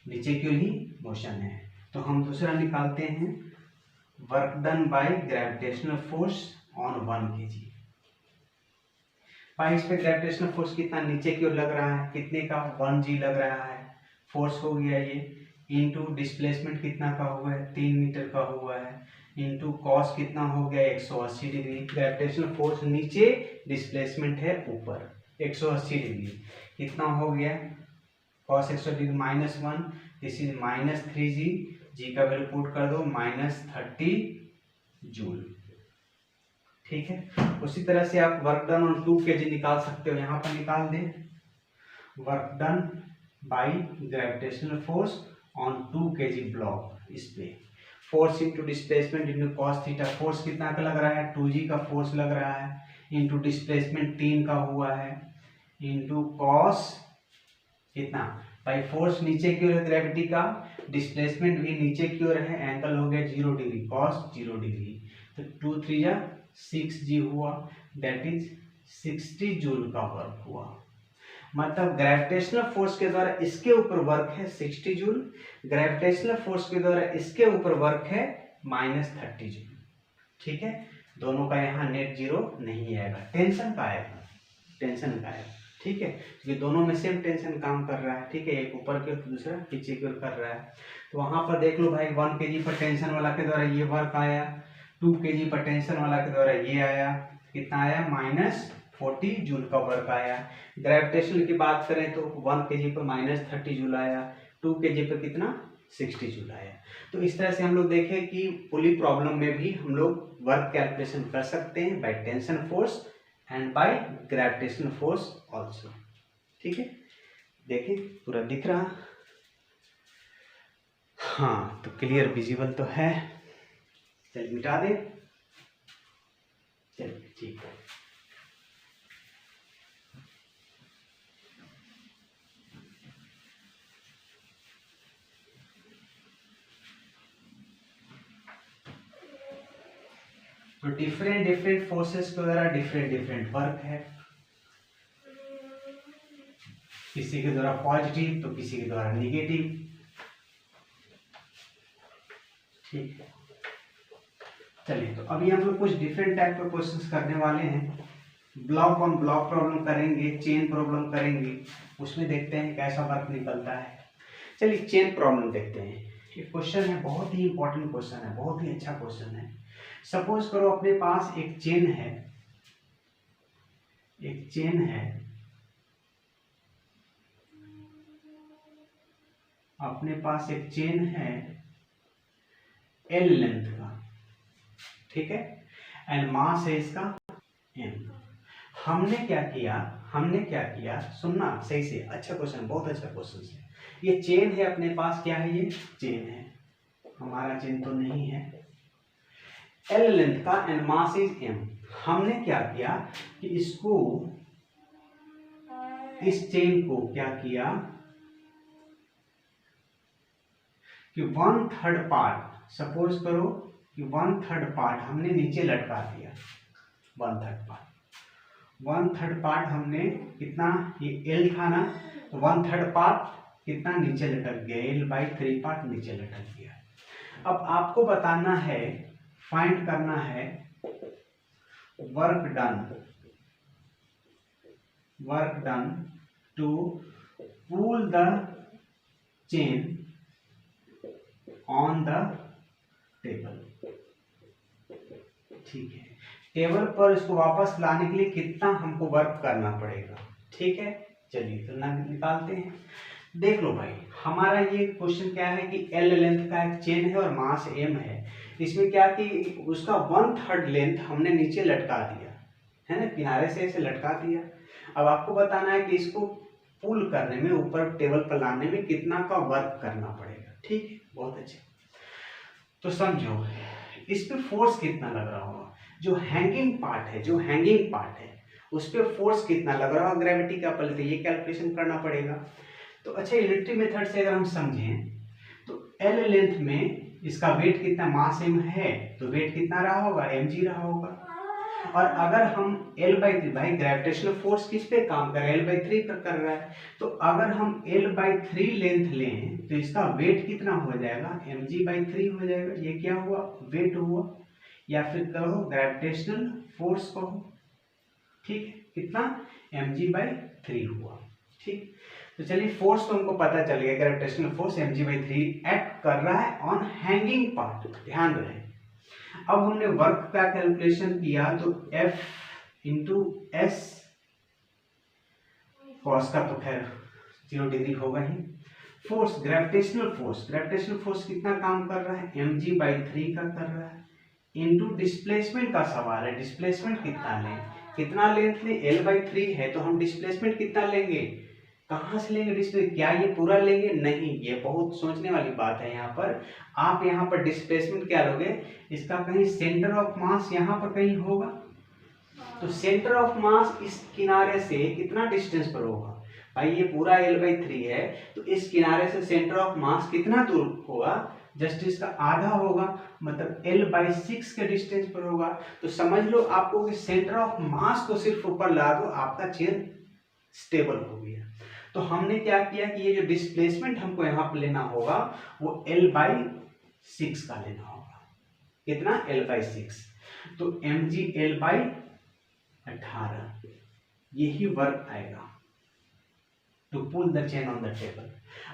नीचे की ओर ही मोशन है। तो हम दूसरा निकालते हैं, work done by gravitational force on 1 kg। भाई इस पे ग्रेविटेशनल फोर्स कितना नीचे की ओर लग रहा है, कितने का, 1g लग रहा है, फोर्स हो गया ये, इंटू डिस्प्लेसमेंट कितना का हुआ है, 3 मीटर का हुआ है, इंटू कॉस कितना हो गया 180 डिग्री। ग्रेविटेशनल फोर्स नीचे, डिस्प्लेसमेंट है ऊपर, 180 डिग्री कितना हो गया, cos 180 degree -1, this is -3g, जी का वैल्यू पुट कर दो -30 जूल। ठीक है, उसी तरह से आप वर्क डन ऑन 2 kg निकाल सकते हो, यहाँ पर निकाल दें, work done by gravitational force on 2 kg block. इस पे force into displacement into cos theta, force कितना का लग रहा है, 2g का फोर्स लग रहा है, इंटू डिस्प्लेसमेंट 3 का हुआ है, इंटू कॉस कितना, भाई फोर्स नीचे की ओर है ग्रेविटी का, डिस्प्लेसमेंट भी नीचे की ओर है, एंगल हो गया 0 डिग्री, कॉस 0 डिग्री, तो 2 3 जा 6g हुआ, दैट इज 60 जूल का वर्क हुआ। मतलब ग्रेविटेशनल फोर्स के द्वारा इसके ऊपर वर्क है 60 जूल, ग्रेविटेशनल फोर्स के द्वारा इसके ऊपर वर्क है -30 जूल। ठीक है, दोनों का यहाँ नेट 0 नहीं आएगा, टेंशन का आएगा, टेंशन का आएगा। ठीक है, ये दोनों में सेम टेंशन काम कर रहा है। ठीक है, एक ऊपर की ओर तो दूसरा नीचे की ओर कर रहा है। तो वहां पर देख लो भाई, 1 kg पर टेंशन वाला के द्वारा ये वर्क आया, 2 kg पर टेंशन वाला के द्वारा ये आया, कितना आया, -40 जूल का वर्क आया। ग्रेविटेशनल की बात करें तो 1 kg पर -30 जूल आया, 2 kg पर कितना 60 जूल आया। तो इस तरह से हम लोग देखें कि पुली प्रॉब्लम में भी हम लोग वर्क कैलकुलेशन कर सकते हैं bye tension force and by gravitational force also. ठीक है, देखिए पूरा दिख रहा, हाँ तो क्लियर विजिबल तो है, चलिए मिटा दे, चलिए ठीक है। तो डिफरेंट डिफरेंट फोर्सेस के द्वारा डिफरेंट डिफरेंट वर्क है, किसी के द्वारा पॉजिटिव तो किसी के द्वारा निगेटिव। ठीक है, चलिए तो अभी हम लोग कुछ डिफरेंट टाइप के क्वेश्चंस करने वाले हैं। ब्लॉक ऑन ब्लॉक प्रॉब्लम करेंगे, चेन प्रॉब्लम करेंगे, उसमें देखते हैं कैसा वर्क निकलता है। चलिए चेन प्रॉब्लम देखते हैं। ये क्वेश्चन है, बहुत ही इंपॉर्टेंट क्वेश्चन है, बहुत ही अच्छा क्वेश्चन है। सपोज करो अपने पास एक चेन है, एक चेन है, अपने पास एक चेन है L लेंथ का, ठीक है, एंड मास है इसका M। हमने क्या किया, सुनना सही से, अच्छा क्वेश्चन, बहुत अच्छा क्वेश्चन है। ये चेन है अपने पास, क्या है ये चेन है, हमारा चेन तो नहीं है, L लेंथ का एंड मास इज M। हमने क्या किया कि इसको, इस चेन को क्या किया कि 1/3 पार्ट, सपोज करो कि 1/3 पार्ट हमने नीचे लटका दिया, 1/3 पार्ट हमने कितना, ये L था ना, तो 1/3 पार्ट कितना नीचे लटक गया, L/3 पार्ट नीचे लटक गया। अब आपको बताना है, फाइंड करना है work done to pull the chain on the table. ठीक है, टेबल पर इसको वापस लाने के लिए कितना हमको वर्क करना पड़ेगा। ठीक है, चलिए तो निकालते हैं। देख लो भाई, हमारा ये क्वेश्चन क्या है कि L लेंथ का एक चेन है और मास M है। इसमें क्या कि उसका 1/3 लेंथ हमने नीचे लटका दिया है ना, किनारे से ऐसे लटका दिया। अब आपको बताना है कि इसको पुल करने में, ऊपर टेबल पर लाने में कितना का वर्क करना पड़ेगा। ठीक है, बहुत अच्छे। तो समझो इस पे फोर्स कितना लग रहा होगा, जो हैंगिंग पार्ट है उस पे फोर्स कितना लग रहा होगा ग्रेविटी का पल पे, ये कैलकुलेशन करना पड़ेगा। तो अच्छा, इलेक्ट्रिक मेथड से अगर हम समझें तो L लेंथ में इसका वेट कितना, मास M है, तो वेट कितना रहा होगा, mg रहा होगा। और अगर हम L/3, भाई ग्रेविटेशनल फोर्स किस पे काम कर रहा है, L/3 पर कर रहा है, तो अगर हम L/3 लेंथ लें तो इसका वेट कितना हो जाएगा, mg/3 हो जाएगा। ये क्या हुआ, वेट हुआ, या फिर कहो ग्रेविटेशनल फोर्स कहो। ठीक है, कितना, mg/3 हुआ। ठीक, तो चलिए फोर्स तो हमको पता चल गया, ग्रेविटेशनल फोर्स mg/3 एक्ट कर रहा है ऑन हैंगिंग पार्ट, ध्यान रहे। अब हमने वर्क का कैलकुलेशन किया तो F इंटू एस, कॉस का तो खैर 0 डिग्री होगा ही। फोर्स, ग्रेविटेशनल फोर्स कितना काम कर रहा है, mg/3 का कर रहा है, इंटू डिस्प्लेसमेंट का सवाल है, डिस्प्लेसमेंट कितना लें, कितना लेंथ लें, L/3 है तो हम डिस्प्लेसमेंट कितना लेंगे, कहाँ से लेंगे डिस्प्लेसमेंट, क्या ये पूरा लेंगे, नहीं, ये बहुत सोचने वाली बात है। यहाँ पर आप यहाँ पर डिस्प्लेसमेंट क्या लोगे, इसका कहीं सेंटर ऑफ मास यहाँ पर कहीं होगा, तो सेंटर ऑफ मास इस किनारे से कितना डिस्टेंस पर होगा, भाई ये पूरा L/3 है तो इस किनारे से सेंटर ऑफ मास कितना दूर होगा, जस्ट इसका आधा होगा, मतलब L/6 के डिस्टेंस पर होगा। तो समझ लो आपको कि सेंटर ऑफ मास को सिर्फ ऊपर ला दो, आपका चेन स्टेबल हो गया। तो हमने क्या किया कि ये जो डिस्प्लेसमेंट हमको यहाँ पर लेना होगा वो L/6 का लेना होगा, कितना, L/6, तो mg L/18, यही वर्क आएगा to pull the chain on the table.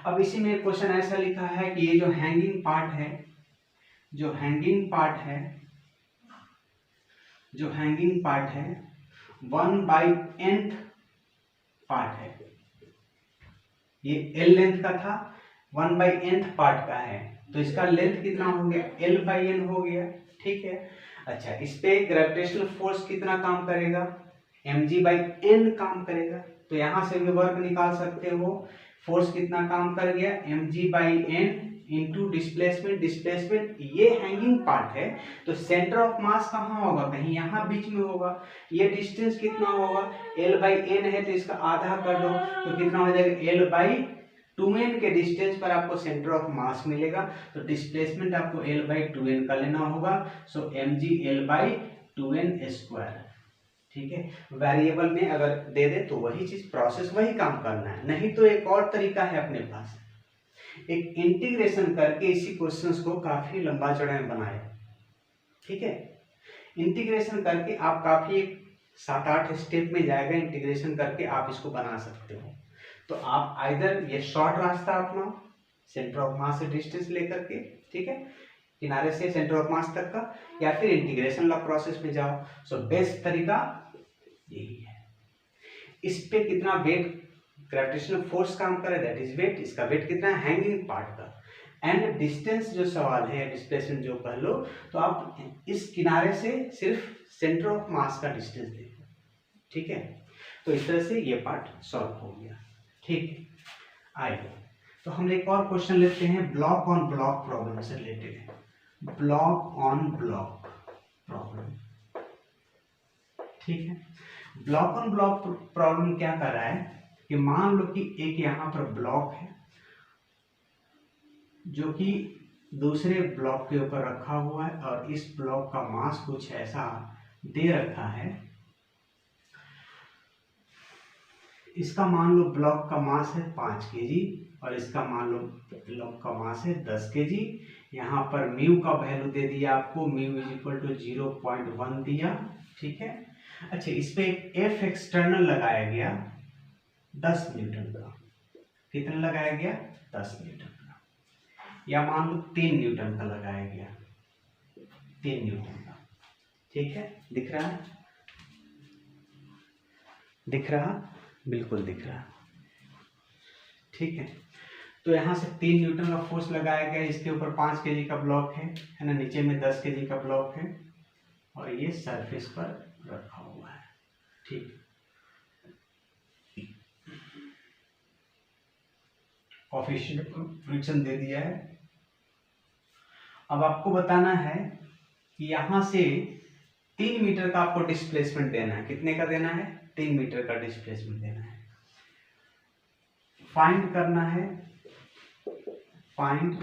अब इसी में क्वेश्चन ऐसा लिखा है कि ये जो हैंगिंग पार्ट है, जो हैंगिंग पार्ट है 1/nth पार्ट है, ये L लेंथ का था, 1/nth पार्ट का है, तो इसका लेंथ कितना हो गया, L/n हो गया। ठीक है, अच्छा, इस पे ग्रेविटेशनल फोर्स कितना काम करेगा, mg/n काम करेगा, तो यहां से भी वर्क निकाल सकते हो, फोर्स कितना काम कर गया, mg/n इंटू डिस्प्लेसमेंट, ये हैंगिंग पार्ट है तो सेंटर ऑफ मास कहाँ होगा, कहीं यहाँ बीच में होगा। ये डिस्टेंस कितना होगा, L/n है तो इसका आधा कर दो तो कितना हो जाएगा, L/2n के डिस्टेंस पर आपको सेंटर ऑफ मास मिलेगा, तो डिस्प्लेसमेंट आपको L/2n का लेना होगा। सो mg L/2n 2n²। ठीक है, वेरिएबल में अगर दे दे तो वही चीज, प्रोसेस वही काम करना है। नहीं तो एक और तरीका है अपने पास, एक इंटीग्रेशन करके इसी क्वेश्चंस को काफी लंबा चौड़ा में बनाए। ठीक है, इंटीग्रेशन करके आप काफी 7-8 स्टेप में जाएगा, इंटीग्रेशन करके आप इसको बना सकते हो। तो आप आइदर ये शॉर्ट रास्ता अपनाओ सेंटर ऑफ मास से डिस्टेंस लेकर के, ठीक है, किनारे से सेंटर ऑफ मास तक का, या फिर इंटीग्रेशन वाला प्रोसेस में जाओ। सो बेस्ट तरीका यही है। इस पे कितना वेट ग्रेविटेशनल फोर्स काम करे, दैट इज वेट। इसका वेट कितना है, हैंगिंग पार्ट का। एंड डिस्टेंस जो सवाल है, डिस्प्लेसमेंट जो कह लो, तो आप इस किनारे से सिर्फ सेंटर ऑफ मास का डिस्टेंस देखो। ठीक है, तो इस तरह से ये पार्ट सॉल्व हो गया। ठीक है, आइए तो हम एक और क्वेश्चन लेते हैं, ब्लॉक ऑन ब्लॉक प्रॉब्लम से रिलेटेड है। Block on block problem. ठीक है, ब्लॉक ऑन ब्लॉक प्रॉब्लम क्या कर रहा है कि मान लो कि एक यहाँ पर ब्लॉक है जो कि दूसरे ब्लॉक के ऊपर रखा हुआ है, और इस ब्लॉक का मास कुछ ऐसा दे रखा है। इसका मान लो ब्लॉक का मास है 5 kg, और इसका मान लो ब्लॉक का मास है 10 kg। यहाँ पर म्यू का वैल्यू दे दिया आपको, म्यू इज इक्वल टू 0.1 दिया। ठीक है, अच्छा, इस पे एक एफ एक्सटर्नल लगाया गया 10 न्यूटन का। कितना लगाया गया, 10 न्यूटन का, या मान लो 3 न्यूटन का लगाया गया, 3 न्यूटन का। ठीक है, दिख रहा है, दिख रहा, बिल्कुल दिख रहा। ठीक है, तो यहाँ से 3 न्यूटन का फोर्स लगाया गया, इसके ऊपर 5 kg का ब्लॉक है ना, नीचे में 10 kg का ब्लॉक है, और ये सरफेस पर रखा हुआ है। ठीक, कोएफिशिएंट फ्रिक्शन दे दिया है। अब आपको बताना है कि यहाँ से 3 मीटर का आपको डिस्प्लेसमेंट देना है। कितने का देना है, 3 मीटर का डिस्प्लेसमेंट देना है। फाइंड करना है, find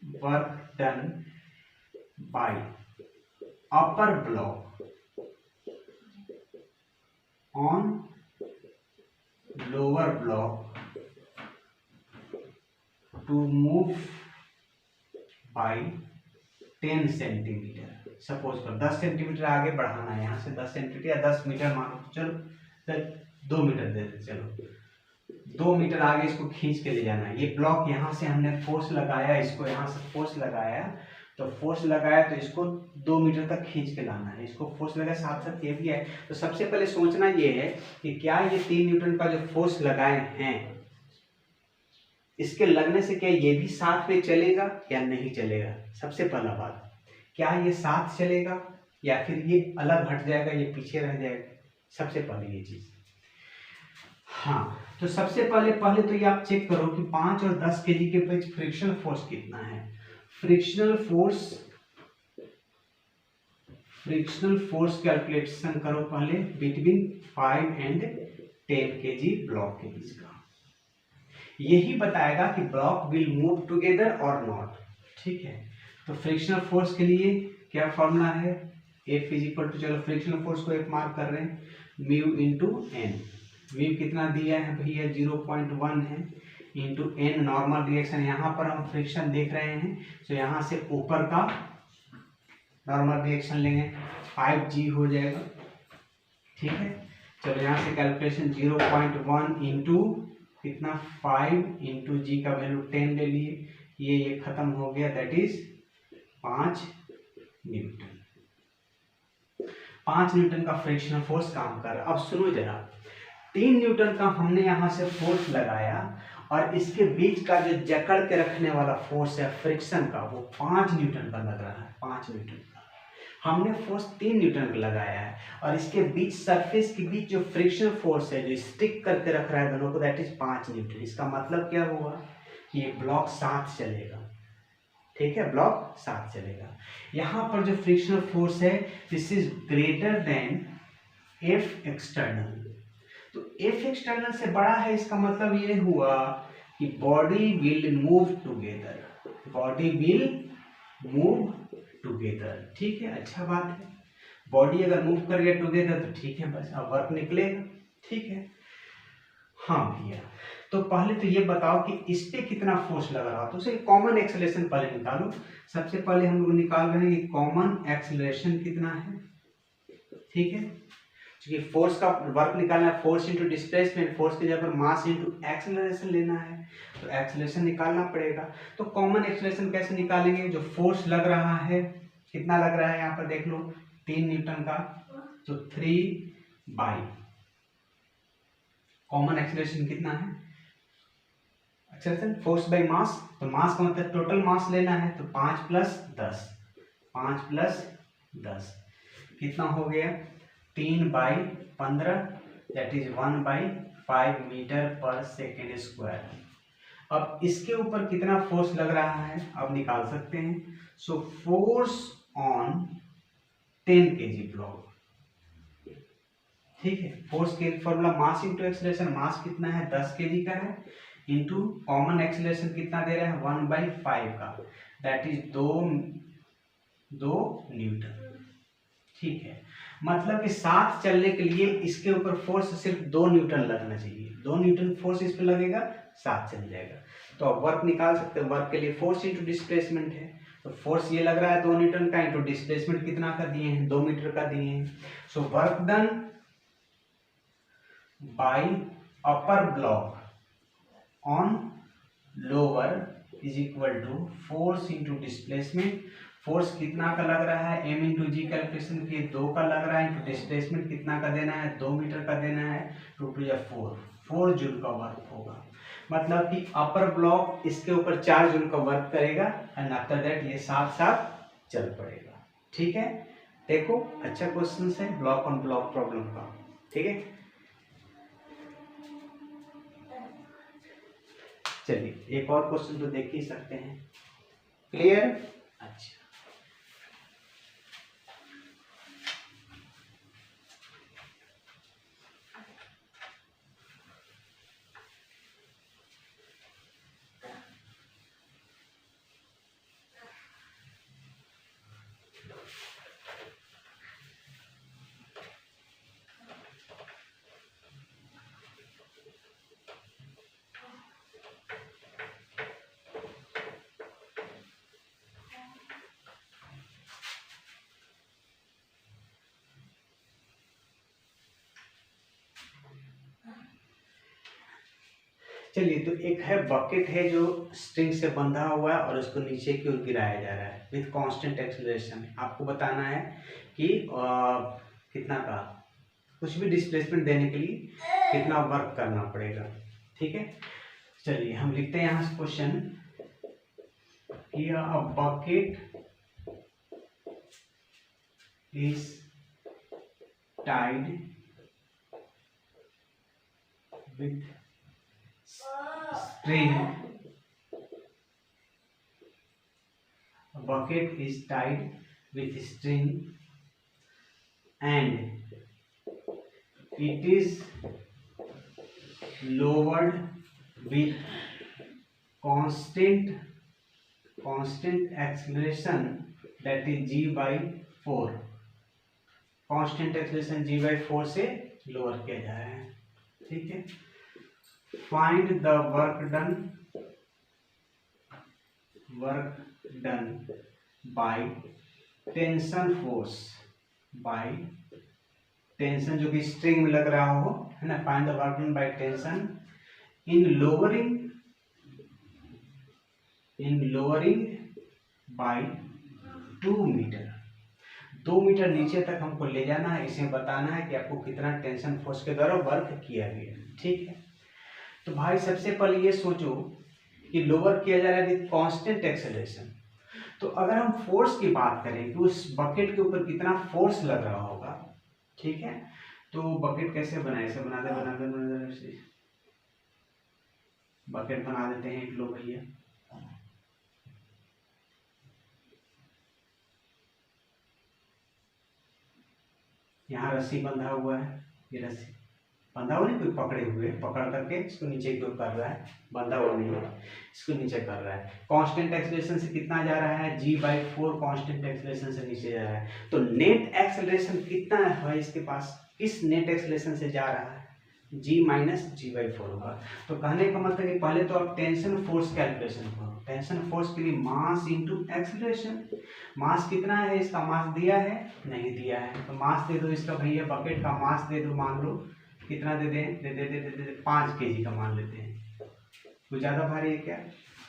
work done by upper block on lower block to move by 10 centimetre. Suppose कर 10 सेंटीमीटर आगे बढ़ाना है, यहाँ से 10 सेंटीमीटर या 10 मीटर मानो, चलो 2 मीटर दे दे, चलो 2 मीटर आगे इसको खींच के ले जाना है। ये ब्लॉक यहाँ से हमने फोर्स लगाया, इसको यहाँ से फोर्स लगाया, तो फोर्स लगाया तो इसको 2 मीटर तक खींच के लाना है। इसको फोर्स लगाया, साथ साथ ये भी है। तो सबसे पहले सोचना ये है कि क्या ये 3 न्यूटन का जो फोर्स लगाए हैं, इसके लगने से क्या ये भी साथ में चलेगा या नहीं चलेगा। सबसे पहला बात, क्या ये साथ चलेगा या फिर ये अलग हट जाएगा, ये पीछे रह जाएगा। सबसे पहले ये चीज, हाँ, तो सबसे पहले तो ये आप चेक करो कि 5 और 10 kg के बीच फ्रिक्शनल फोर्स कितना है। फ्रिक्शनल फोर्स कैलकुलेशन करो पहले बिटवीन 5 एंड 10 kg ब्लॉक के बीच का। यही बताएगा कि ब्लॉक विल मूव टुगेदर और नॉट। ठीक है, तो फ्रिक्शनल फोर्स के लिए क्या फॉर्मूला है, F इज इक्वल टू, चलो फ्रिक्शनल फोर्स को F मार्क कर रहे हैं, म्यू इंटू एन। म्यू कितना दिया है भैया, 0.1 है, इंटू एन नॉर्मल रिएक्शन। यहाँ पर हम फ्रिक्शन देख रहे हैं, तो यहाँ से ऊपर का नॉर्मल रिएक्शन लेंगे, 5G हो जाएगा। ठीक है, चलो यहाँ से कैलकुलेशन 0.1 इंटू कितना, 5 इंटू जी का वैल्यू 10 ले लिए, ये खत्म हो गया, दैट इज 5 न्यूटन। 5 न्यूटन का फ्रिक्शनल फोर्स काम कर रहा है। अब सुनो जरा, 3 न्यूटन का हमने यहाँ से फोर्स लगाया, और इसके बीच का जो जकड़ के रखने वाला फोर्स है फ्रिक्शन का, वो 5 न्यूटन का लग रहा है। 5 न्यूटन का हमने फोर्स 3 न्यूटन का लगाया है, और इसके बीच सरफेस के बीच जो फ्रिक्शन फोर्स है जो स्टिक करके रख रहा है दोनों को, दैट इज 5 न्यूटन। इसका मतलब क्या हुआ कि ये ब्लॉक साथ चलेगा। ठीक है, ब्लॉक साथ चलेगा। यहाँ पर जो फ्रिक्शनल फोर्स है, this is greater than F external. तो एफ एक्सटर्नल से बड़ा है, इसका मतलब ये हुआ कि body will move together, body will move together. ठीक है, अच्छा बात है। बॉडी अगर मूव कर गया टुगेदर तो ठीक है, बस अब वर्क निकलेगा। ठीक है, हाँ भैया, तो पहले तो ये बताओ कि इस पे कितना फोर्स लग रहा हो, तो उसे कॉमन एक्सेलरेशन पहले निकालो। सबसे पहले हम लोग निकाल रहे हैं कि कॉमन एक्सेलरेशन कितना है। ठीक है, क्योंकि फोर्स का वर्क निकालना है, फोर्स इंटू डिस्प्लेसमेंट, फोर्स की जगह पर मास इंटू एक्सेलरेशन लेना है, तो एक्सेलरेशन निकालना पड़ेगा। तो कॉमन एक्सेलरेशन कैसे निकालेंगे? जो फोर्स लग रहा है, कितना लग रहा है यहाँ पर देख लो, 3 न्यूटन का, तो 3 बाई कॉमन एक्सेलरेशन कितना है, एक्सेलरेशन फोर्स बाई मास, तो मास का मतलब टोटल मास लेना है, तो 5 + 10, 5 + 10 कितना हो गया, 3/15, दैट इज 1/5 मीटर पर सेकेंड स्क्वायर। अब इसके ऊपर कितना फोर्स लग रहा है अब निकाल सकते हैं। So force on 10 kg block. ठीक है, फोर्स के formula mass into acceleration, mass कितना है 10 kg का है, इंटू कॉमन एक्सेलरेशन कितना दे रहा है 1/5 का, दैट इज 2 न्यूटन। ठीक है, मतलब कि साथ चलने के लिए इसके ऊपर फोर्स सिर्फ 2 न्यूटन लगना चाहिए, 2 न्यूटन फोर्स इस पे लगेगा, साथ चल जाएगा। तो अब वर्क निकाल सकते हैं। वर्क के लिए फोर्स इंटू डिस्प्लेसमेंट है, तो फोर्स ये लग रहा है 2 न्यूटन का, इंटू डिस्प्लेसमेंट कितना का दिए हैं 2 मीटर का दिए हैं। So work done by upper block on lower is equal to force into displacement. Force कितना का लग रहा है, m इंटू जी कैलकुलेशन के 2 का लग रहा है, इंटू डिस्प्लेसमेंट कितना का देना है 2 मीटर का देना है, 2 × 4 जूल का वर्क होगा। मतलब कि अपर ब्लॉक इसके ऊपर 4 जूल का वर्क करेगा, एंड आफ्टर दैट ये साथ साथ चल पड़ेगा। ठीक है, देखो अच्छा क्वेश्चन है ब्लॉक ऑन ब्लॉक प्रॉब्लम का। ठीक है, चलिए एक और क्वेश्चन तो देख ही सकते हैं। क्लियर? अच्छा, चलिए तो एक है बकेट है जो स्ट्रिंग से बंधा हुआ है और उसको नीचे की ओर गिराया जा रहा है विथ कांस्टेंट एक्सेलरेशन। आपको बताना है कि कितना का कुछ भी डिस्प्लेसमेंट देने के लिए कितना वर्क करना पड़ेगा। ठीक है, चलिए हम लिखते हैं यहाँ से क्वेश्चन कि a bucket is tied with string. A bucket is tied with string and it is lowered with constant acceleration, that is g/4। Constant acceleration g/4 से लोअर किया जा रहा है। ठीक है, find the work done by tension force, by tension जो कि स्ट्रिंग में लग रहा हो, है ना। Find the work done by tension in lowering by 2 metre. 2 metre नीचे तक हमको ले जाना है, इसे बताना है कि आपको कितना टेंशन फोर्स के द्वारा वर्क किया गया। ठीक है, तो भाई सबसे पहले ये सोचो कि लोअर किया जा रहा है विद कांस्टेंट एक्सेलरेशन। तो अगर हम फोर्स की बात करें कि उस बकेट के ऊपर कितना फोर्स लग रहा होगा, ठीक है, तो बकेट कैसे बनाए, ऐसे बना दे बकेट बना देते हैं। एक लो भैया, यहाँ रस्सी बंधा हुआ है, ये रस्सी बंधा हुआ नहीं, कोई पकड़े हुए, पकड़ करके इसको नीचे की ओर कर रहा है, बंधा हुआ नहीं है, इसको नीचे कर रहा है। कांस्टेंट एक्सेलरेशन से कितना जा रहा है, g/4 कांस्टेंट एक्सेलरेशन से नीचे जा रहा है। तो नेट एक्सेलरेशन कितना है इसके पास, इस नेट एक्सेलरेशन से जा रहा है, g माइनस g/4 होगा। तो कहने का मतलब कि पहले तो आप टेंशन फोर्स कैलकुलेशन करो। टेंशन फोर्स के लिए मास इंटू एक्सेलरेशन। मास कितना है, इसका मास दिया है, नहीं दिया है, तो मास दे दो इसका भैया, बकेट का मास दे दो, मान लो कितना दे दें, दे दे दे दे, दे 5 kg का मान लेते हैं, कुछ ज़्यादा भारी है क्या,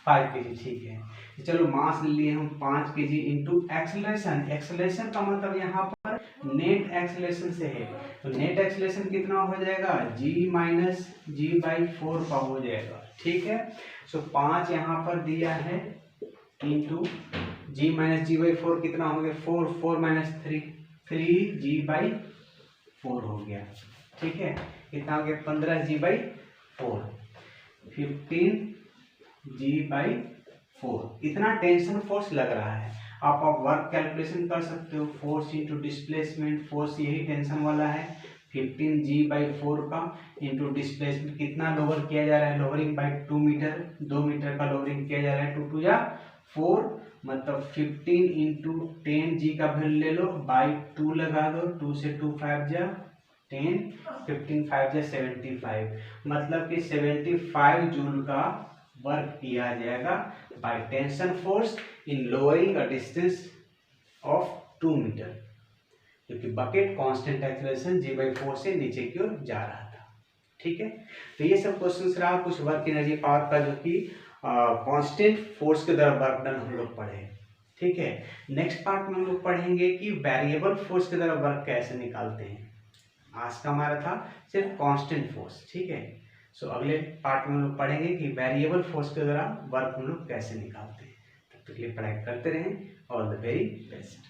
5 kg, ठीक है। तो चलो मास ले लिए हम 5 kg इंटू एक्सेलरेशन। एक्सेलरेशन का मतलब यहाँ पर नेट एक्सेलरेशन से है, तो नेट एक्सेलरेशन कितना हो जाएगा, g माइनस g/4 का हो जाएगा, ठीक है। सो 5 यहाँ पर दिया है इंटू g माइनस g/4 कितना हो गया, 4 माइनस 3g/4 हो गया, ठीक है। कितना हो गया, 15g/4, 15g/4। इतना टेंशन फोर्स लग रहा है। आप वर्क कैलकुलेशन कर सकते हो, फोर्स इंटू डिस्प्लेसमेंट, फोर्स यही टेंशन वाला है, 15g/4 का इंटू डिस्प्लेसमेंट कितना लोअर किया जा रहा है, लोअरिंग बाई 2 मीटर, 2 मीटर का लोअरिंग किया जा रहा है, 2 2 जा 4, मतलब 15 इंटू 10g का वैल्यू ले लो, बाई 2 लगा दो, 2 से 2 5 जा 10, 15 5 जा 75, मतलब कि 75 जूल का वर्क किया जाएगा by tension force in lowering a distance of 2 metre, क्योंकि बकेट कांस्टेंट एक्सेलरेशन g/4 से नीचे की ओर जा रहा था, ठीक है। तो ये सब क्वेश्चंस रहा कुछ वर्क एनर्जी पावर का, जो कि कांस्टेंट फोर्स के द्वारा वर्क डन हम लोग पढ़े, ठीक है। नेक्स्ट पार्ट में हम लोग पढ़ेंगे कि वेरिएबल फोर्स के द्वारा वर्क कैसे निकालते हैं। आज का हमारा था सिर्फ कांस्टेंट फोर्स, ठीक है। सो अगले पार्ट में हम लोग पढ़ेंगे कि वेरिएबल फोर्स के द्वारा वर्क हम लोग कैसे निकालते हैं। तब तक के लिए पढ़ाई करते रहें। All the very best.